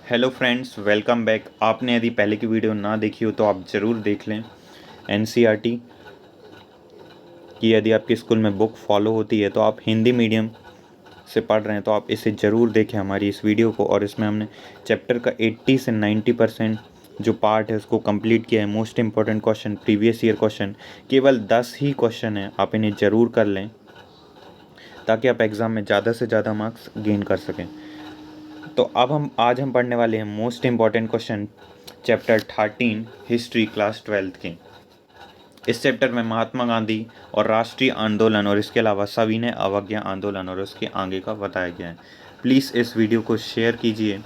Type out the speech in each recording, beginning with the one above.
Hello friends, welcome back. आपने यदि पहले की वीडियो ना देखी हो तो आप ज़रूर देख लें। एनसीईआरटी की यदि आपके स्कूल में बुक फॉलो होती है तो आप हिंदी मीडियम से पढ़ रहे हैं तो आप इसे ज़रूर देखें हमारी इस वीडियो को। और इसमें हमने चैप्टर का 80 से 90% जो पार्ट है उसको कंप्लीट किया है। Most important question, previous year question, केवल 10 ही क्वेश्चन हैं। आप इन्हें ज़रूर कर लें ताकि आप एग्ज़ाम में ज़्यादा से ज़्यादा मार्क्स गेन कर सकें। तो अब आज हम पढ़ने वाले हैं most important question chapter 13 history class 12th के। इस चैप्टर में महात्मा गांधी और राष्ट्रीय आंदोलन और इसके अलावा सविनय अवज्ञा आंदोलन और उसके आगे का बताया गया है। प्लीज़ इस वीडियो को शेयर कीजिए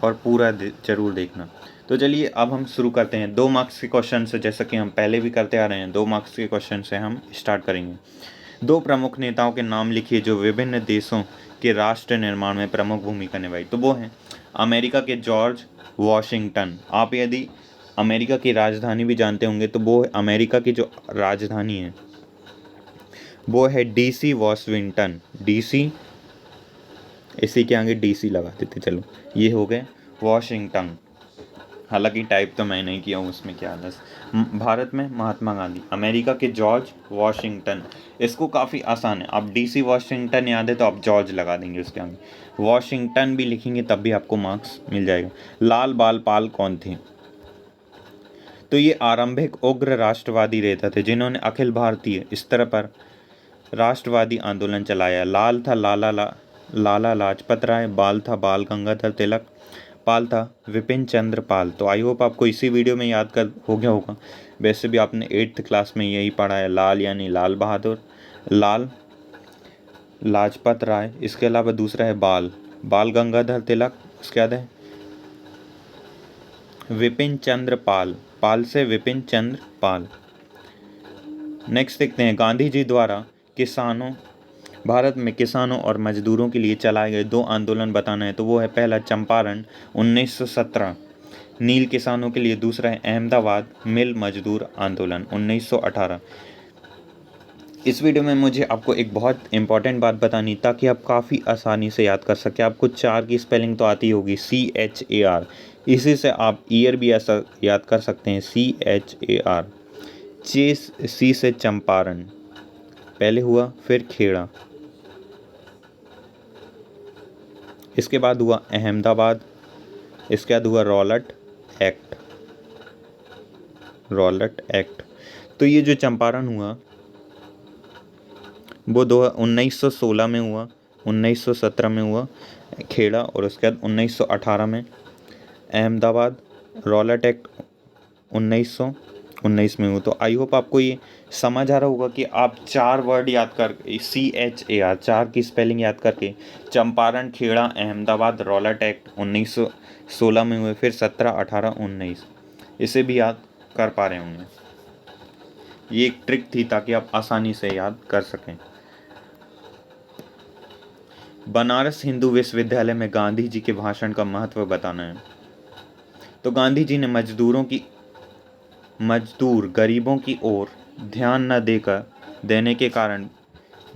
और पूरा जरूर देखना। तो चलिए अब हम शुरू करते हैं। 2 मार्क्स के क्वेश्चन से, जैसा कि हम पहले भी करते आ रहे हैं, 2 मार्क्स के क्वेश्चन से हम स्टार्ट करेंगे। 2 प्रमुख नेताओं के नाम लिखिए जो विभिन्न देशों के राष्ट्र निर्माण में प्रमुख भूमिका निभाई। तो वो हैं अमेरिका के जॉर्ज वॉशिंगटन। आप यदि अमेरिका की राजधानी भी जानते होंगे तो वो अमेरिका की जो राजधानी है वो है डीसी वॉशिंगटन। डीसी, इसी के आगे डीसी लगा देते। चलो, ये हो गए वॉशिंगटन। हालांकि टाइप तो मैं नहीं किया हूँ, उसमें क्या बस। भारत में महात्मा गांधी। अमेरिका के जॉर्ज वॉशिंगटन। इसको काफ़ी आसान है, आप डीसी वॉशिंगटन याद है तो आप जॉर्ज लगा देंगे उसके आगे, वॉशिंगटन भी लिखेंगे तब भी आपको मार्क्स मिल जाएगा। लाल बाल पाल कौन थे? तो ये आरंभिक उग्र राष्ट्रवादी नेता थे जिन्होंने अखिल भारतीय स्तर पर राष्ट्रवादी आंदोलन चलाया। लाल था लाला लाजपत राय, बाल था बाल गंगाधर तिलक, पाल था विपिन चंद्र पाल। तो आई होप आपको इसी वीडियो में याद कर हो गया होगा। वैसे भी आपने 8th क्लास में यही पढ़ा है। लाल यानी लाल बहादुर, लाल लाजपत राय, इसके अलावा दूसरा है बाल बाल गंगाधर तिलक, उसके बाद है विपिन चंद्र पाल, पाल से विपिन चंद्र पाल। नेक्स्ट देखते हैं, गांधी जी द्वारा किसानों भारत में किसानों और मजदूरों के लिए चलाए गए 2 आंदोलन बताना है। तो वो है पहला चंपारण 1917 नील किसानों के लिए, दूसरा है अहमदाबाद मिल मजदूर आंदोलन 1918। इस वीडियो में मुझे आपको एक बहुत इंपॉर्टेंट बात बतानी ताकि आप काफ़ी आसानी से याद कर सकें। आपको चार की स्पेलिंग तो आती होगी, CHAR। इसी से आप ईयर भी ऐसा याद कर सकते हैं, CHAR। सी से चंपारण पहले हुआ, फिर खेड़ा, इसके बाद हुआ अहमदाबाद, इसके बाद हुआ रॉलट एक्ट। Rowlatt act. तो ये जो चंपारण हुआ वो 1916 में हुआ, 1917 में हुआ खेड़ा, और उसके बाद 1918 में अहमदाबाद। रॉलट एक्ट 1919 में हुआ। तो आई होप आपको ये समझ आ रहा होगा कि आप 4 वर्ड याद कर, CHAR 4 की स्पेलिंग याद करके चंपारण, खेड़ा, अहमदाबाद, रॉलट एक्ट 1916 में हुए, फिर 17, 18, 19, इसे भी याद कर पा रहे होंगे। ये एक ट्रिक थी ताकि आप आसानी से याद कर सकें। बनारस हिंदू विश्वविद्यालय में गांधी जी के भाषण का महत्व बताना है। तो गांधी जी ने मजदूर गरीबों की ओर ध्यान न देने के कारण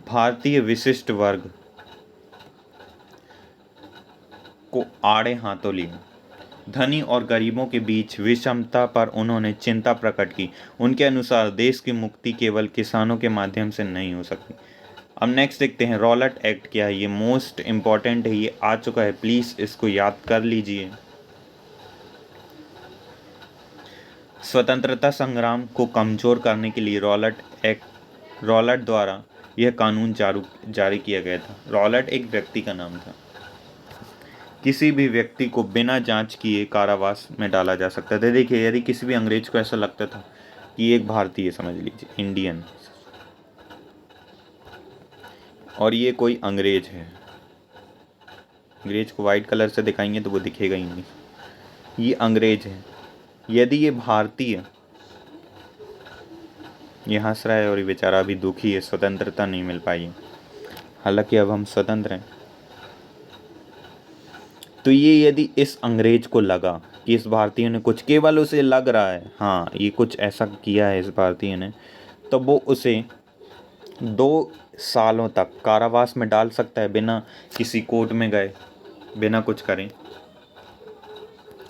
भारतीय विशिष्ट वर्ग को आड़े हाथों लिया। धनी और गरीबों के बीच विषमता पर उन्होंने चिंता प्रकट की। उनके अनुसार देश की मुक्ति केवल किसानों के माध्यम से नहीं हो सकती। अब नेक्स्ट देखते हैं, रॉलट एक्ट क्या है। ये मोस्ट इम्पॉर्टेंट है, ये आ चुका है, प्लीज़ इसको याद कर लीजिए। स्वतंत्रता संग्राम को कमजोर करने के लिए रॉलट द्वारा यह कानून जारी किया गया था। रॉलट एक व्यक्ति का नाम था। किसी भी व्यक्ति को बिना जांच किए कारावास में डाला जा सकता था। देखिए, यदि किसी भी अंग्रेज को ऐसा लगता था कि एक भारतीय, समझ लीजिए इंडियन, और ये कोई अंग्रेज है, अंग्रेज को वाइट कलर से दिखाएंगे तो वो दिखेगा ही नहीं, ये अंग्रेज है। यदि ये भारतीय, ये हंस रहा है और ये बेचारा अभी दुखी है, स्वतंत्रता नहीं मिल पाई है, हालांकि अब हम स्वतंत्र हैं। तो ये यदि इस अंग्रेज को लगा कि इस भारतीय ने कुछ, केवल उसे लग रहा है हाँ ये कुछ ऐसा किया है इस भारतीय ने, तो वो उसे 2 सालों तक कारावास में डाल सकता है बिना किसी कोर्ट में गए। बिना कुछ करे,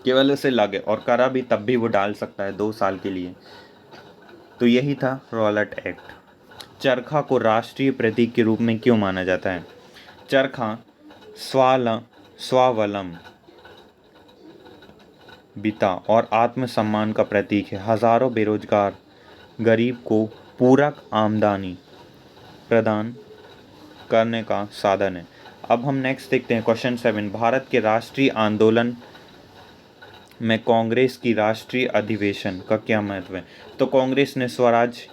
केवल उसे लगे, और करा भी तब भी वो डाल सकता है 2 साल के लिए। तो यही था रॉलेट एक्ट। चरखा को राष्ट्रीय प्रतीक के रूप में क्यों माना जाता है? चरखा स्वावलंबिता और आत्मसम्मान का प्रतीक है। हजारों बेरोजगार गरीब को पूरक आमदनी प्रदान करने का साधन है। अब हम नेक्स्ट देखते हैं क्वेश्चन 7। भारत के राष्ट्रीय आंदोलन में कांग्रेस की राष्ट्रीय अधिवेशन का क्या महत्व है? तो कांग्रेस ने स्वराज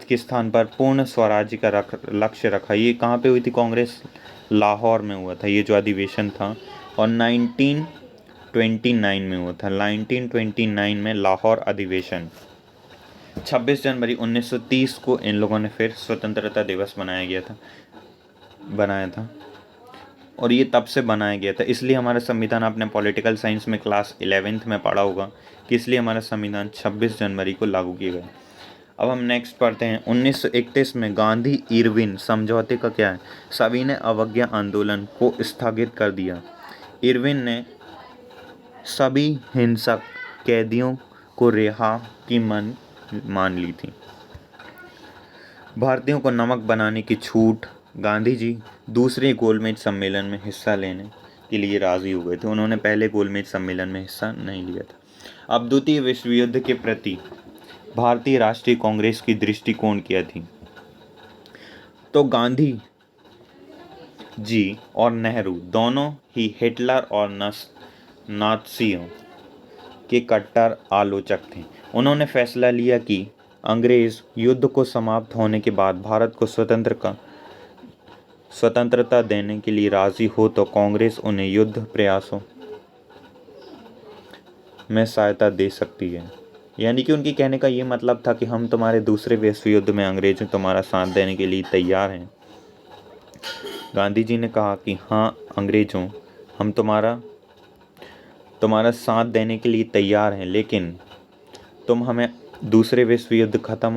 के स्थान पर पूर्ण स्वराज्य का लक्ष्य रखा। ये कहाँ पे हुई थी कांग्रेस? लाहौर में हुआ था ये जो अधिवेशन था, और 1929 में हुआ था। 1929 में लाहौर अधिवेशन। 26 जनवरी 1930 को इन लोगों ने फिर स्वतंत्रता दिवस बनाया था, और ये तब से बनाया गया था। इसलिए हमारा संविधान, आपने पॉलिटिकल साइंस में क्लास 11th में पढ़ा होगा कि इसलिए हमारा संविधान 26 जनवरी को लागू किया गया। अब हम नेक्स्ट पढ़ते हैं। 1931 में गांधी इरविन समझौते का क्या है? सविनय अवज्ञा आंदोलन को स्थगित कर दिया। इरविन ने सभी हिंसक कैदियों को रिहा की मान ली थी। भारतीयों को नमक बनाने की छूट। गांधी जी दूसरे गोलमेज सम्मेलन में हिस्सा लेने के लिए राजी हो गए थे। उन्होंने पहले गोलमेज सम्मेलन में हिस्सा नहीं लिया था। अब द्वितीय विश्व युद्ध के प्रति भारतीय राष्ट्रीय कांग्रेस की दृष्टिकोण क्या थी? तो गांधी जी और नेहरू दोनों ही हिटलर और नात्सियों के कट्टर आलोचक थे। उन्होंने फैसला लिया कि अंग्रेज युद्ध को समाप्त होने के बाद भारत को स्वतंत्रता देने के लिए राजी हो तो कांग्रेस उन्हें युद्ध प्रयासों में सहायता दे सकती है। यानी कि उनके कहने का ये मतलब था कि हम तुम्हारे दूसरे विश्व युद्ध में अंग्रेजों तुम्हारा साथ देने के लिए तैयार हैं। गांधी जी ने कहा कि हाँ अंग्रेजों, हम तुम्हारा साथ देने के लिए तैयार हैं, लेकिन तुम हमें दूसरे विश्व युद्ध खत्म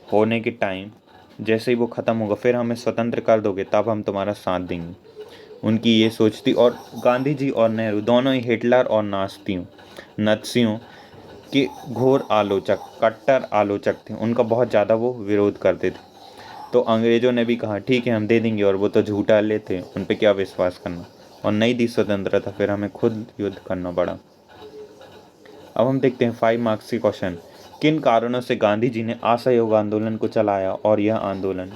होने के टाइम, जैसे ही वो ख़त्म होगा फिर हमें स्वतंत्र कर दोगे, तब हम तुम्हारा साथ देंगे। उनकी ये सोच थी। और गांधी जी और नेहरू दोनों ही हिटलर और नात्सियों के घोर आलोचक, कट्टर आलोचक थे। उनका बहुत ज़्यादा वो विरोध करते थे। तो अंग्रेज़ों ने भी कहा ठीक है हम दे देंगे, और वो तो झूठा लेते, उन पर क्या विश्वास करना, और नहीं दी स्वतंत्रता, फिर हमें खुद युद्ध करना पड़ा। अब हम देखते हैं 5 मार्क्स के क्वेश्चन। किन कारणों से गांधी जी ने असहयोग आंदोलन को चलाया और यह आंदोलन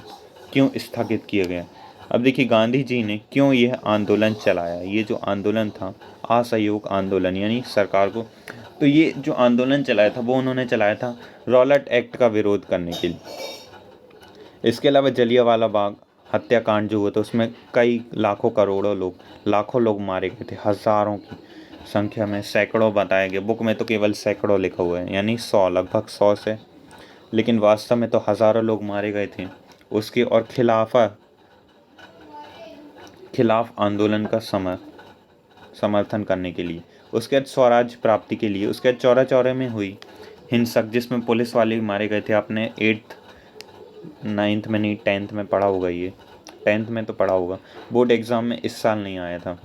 क्यों स्थगित किया गया? अब देखिए गांधी जी ने क्यों यह आंदोलन चलाया। ये जो आंदोलन था असहयोग आंदोलन, यानी सरकार को, तो ये जो आंदोलन चलाया था वो उन्होंने चलाया था रॉलेट एक्ट का विरोध करने के लिए। इसके अलावा जलियांवाला बाग हत्याकांड जो हुआ था उसमें कई लाखों लोग मारे गए थे, हजारों की संख्या में, सैकड़ों बताए गए। बुक में तो केवल सैकड़ों लिखा हुआ है, यानी 100, लगभग 100 से, लेकिन वास्तव में तो हजारों लोग मारे गए थे उसके। और खिलाफ आंदोलन का समर्थन करने के लिए। उसके बाद स्वराज प्राप्ति के लिए। उसके बाद चौरा चौरे में हुई हिंसक, जिसमें पुलिस वाले भी मारे गए थे। आपने 8th 9th में नहीं 10th में पढ़ा होगा, ये 10th में तो पढ़ा होगा, बोर्ड एग्जाम में इस साल नहीं आया था।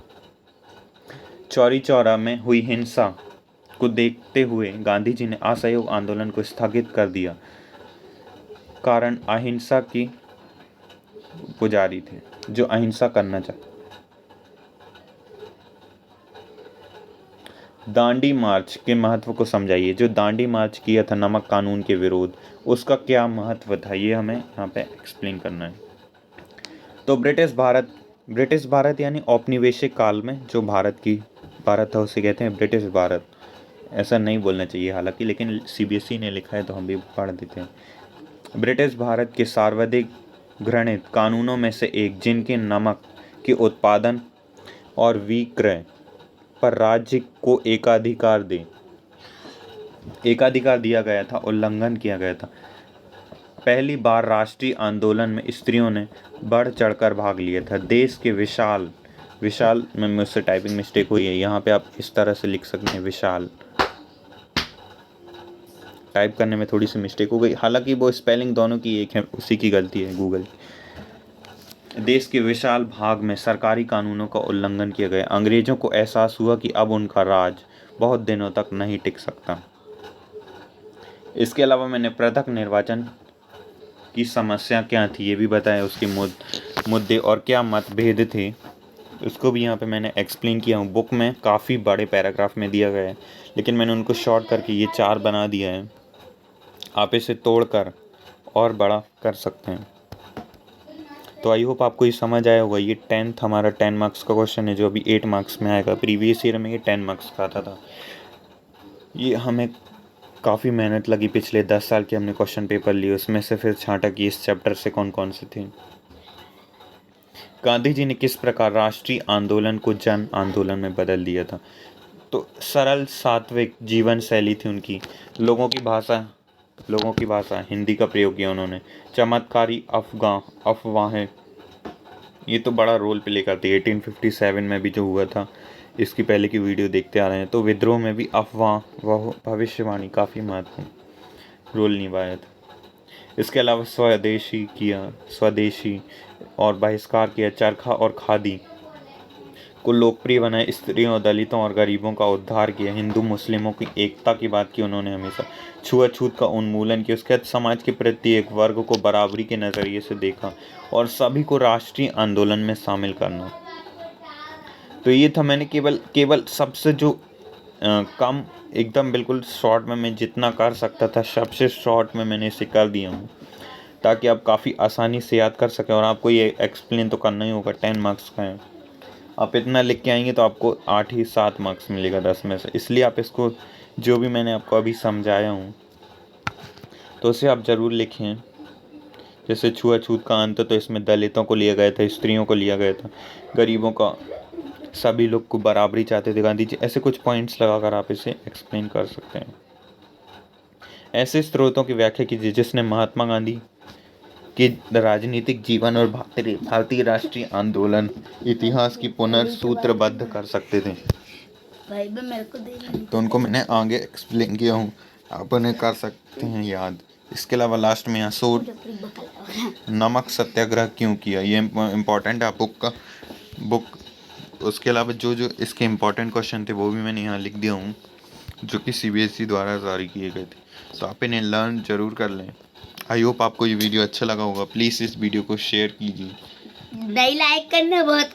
चौरी चौरा में हुई हिंसा को देखते हुए गांधी जी ने असहयोग आंदोलन को स्थगित कर दिया। कारण अहिंसा की पुजारी थे, जो अहिंसा करना चाहते। दांडी मार्च के महत्व को समझाइए। जो दांडी मार्च किया था नमक कानून के विरोध, उसका क्या महत्व था, ये हमें यहाँ पे एक्सप्लेन करना है। तो ब्रिटिश भारत यानी औपनिवेशिक काल में जो भारत था उसे कहते हैं ब्रिटिश भारत। ऐसा नहीं बोलना चाहिए हालांकि, लेकिन CBSE ने लिखा है तो हम भी पढ़ देते हैं। ब्रिटिश भारत के सर्वाधिक घृणित कानूनों में से एक, जिनके नमक के उत्पादन और विक्रय पर राज्य को एकाधिकार दिया गया था, उल्लंघन किया गया था। पहली बार राष्ट्रीय आंदोलन में स्त्रियों ने बढ़ चढ़कर भाग लिया था। देश के विशाल में मुझसे टाइपिंग मिस्टेक हुई है, यहाँ पे आप इस तरह से लिख सकते हैं विशाल, टाइप करने में थोड़ी सी मिस्टेक हो गई, हालांकि वो स्पेलिंग दोनों की एक है, उसी की गलती है गूगल। देश के विशाल भाग में सरकारी कानूनों का उल्लंघन किया गया। अंग्रेजों को एहसास हुआ कि अब उनका राज बहुत दिनों तक नहीं टिक सकता। इसके अलावा मैंने पृथक निर्वाचन की समस्या क्या थी ये भी बताया, उसके मुद्दे और क्या मतभेद थे उसको भी यहाँ पे मैंने एक्सप्लेन किया हूँ। बुक में काफ़ी बड़े पैराग्राफ में दिया गया है, लेकिन मैंने उनको शॉर्ट करके ये 4 बना दिया है। आप इसे तोड़कर और बड़ा कर सकते हैं। तो आई होप आपको ये समझ आया होगा। ये 10th हमारा 10 मार्क्स का क्वेश्चन है, जो अभी 8 मार्क्स में आएगा। प्रीवियस ईयर में ये 10 मार्क्स का आता था। ये हमें काफ़ी मेहनत लगी, पिछले 10 साल के हमने क्वेश्चन पेपर लिए, उसमें से फिर छांटा कि इस चैप्टर से कौन कौन से थे। गांधी जी ने किस प्रकार राष्ट्रीय आंदोलन को जन आंदोलन में बदल दिया था? तो सरल सात्विक जीवन शैली थी उनकी। लोगों की भाषा हिंदी का प्रयोग किया उन्होंने। चमत्कारी अफवाहें, ये तो बड़ा रोल प्ले करती है। 1857 में भी जो हुआ था, इसकी पहले की वीडियो देखते आ रहे हैं। तो विद्रोह में भी अफवाह व भविष्यवाणी काफ़ी महत्वपूर्ण रोल निभाया था। इसके अलावा स्वदेशी और बहिष्कार किया। चरखा और खादी को लोकप्रिय बनाए। स्त्रियों और दलितों और गरीबों का उद्धार किया। हिंदू मुस्लिमों की एकता की बात की उन्होंने हमेशा। छुआछूत का उन्मूलन किया। उसके बाद समाज के प्रत्येक वर्ग को बराबरी के नज़रिए से देखा और सभी को राष्ट्रीय आंदोलन में शामिल करना। तो ये था, मैंने केवल सबसे जो कम एकदम बिल्कुल शॉर्ट में मैं जितना कर सकता था, सबसे शॉर्ट में मैंने इसे कर दिया हूँ, ताकि आप काफ़ी आसानी से याद कर सकें। और आपको ये एक्सप्लेन तो करना ही होगा, 10 मार्क्स का है। आप इतना लिख के आएंगे तो आपको 8 ही 7 मार्क्स मिलेगा 10 में से। इसलिए आप इसको, जो भी मैंने आपको अभी समझाया हूँ, तो उसे आप ज़रूर लिखें। जैसे छुआछूत का अंत, तो इसमें दलितों को लिया गया था, स्त्रियों को लिया गया था, गरीबों का, सभी लोग को बराबरी चाहते थे गांधी जी। ऐसे कुछ पॉइंट्स लगाकर आप इसे एक्सप्लेन कर सकते हैं। ऐसे स्रोतों की व्याख्या कीजिए जिसने महात्मा गांधी के राजनीतिक जीवन और भारतीय राष्ट्रीय आंदोलन इतिहास की पुनर्सूत्रबद्ध कर सकते थे। भाई बे मेरे को दे। तो उनको मैंने आगे एक्सप्लेन किया हूँ, आप उन्हें कर सकते हैं याद। इसके अलावा लास्ट में यहाँ नमक सत्याग्रह क्यों किया, ये इम्पोर्टेंट है बुक। उसके अलावा जो इसके इम्पोर्टेंट क्वेश्चन थे वो भी मैंने यहाँ लिख दिया हूँ, जो कि CBSE द्वारा जारी किए गए थे। तो आप इन्हें लर्न जरूर कर लें। आई होप आपको ये वीडियो अच्छा लगा होगा। प्लीज़ इस वीडियो को शेयर कीजिए। लाइक करना बहुत